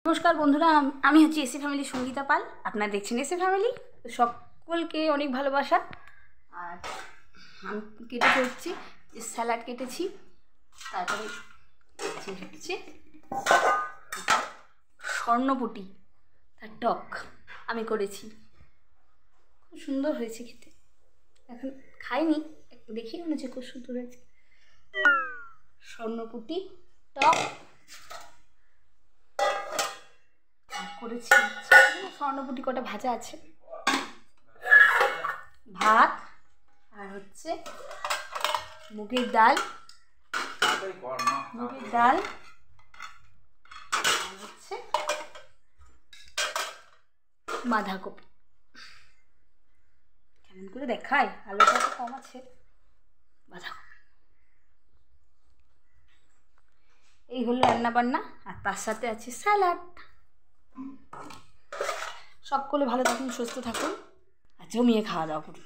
নমস্কার বন্ধুরা, আমি হচ্ছি এসি ফ্যামিলি সঙ্গীতা পাল। আপনারা দেখছেন এসি ফ্যামিলি। তো সকলকে অনেক ভালোবাসা। আর আমি কেটে ফেলছি, স্যালাড কেটেছি, তারপরে হচ্ছে স্বর্ণপুটি, তার টক আমি করেছি। খুব সুন্দর হয়েছে খেতে। এখন খাইনি, একটু দেখি মনে হচ্ছে খুব সুন্দর হয়েছে। স্বর্ণপুটি টক করেছি। স্বর্ণপুটি কটা ভাজা আছে, ভাত আর হচ্ছে মুগের ডাল আর হচ্ছে বাঁধাকপি। কেমন করে দেখায়, আলুটা তো কম আছে। বাঁধাকপি, এই হলো রান্না বান্না। আর তার সাথে আছে স্যালাড। সকলে ভালো থাকুন, সুস্থ থাকুন আর জমিয়ে খাওয়া দাওয়া করুন।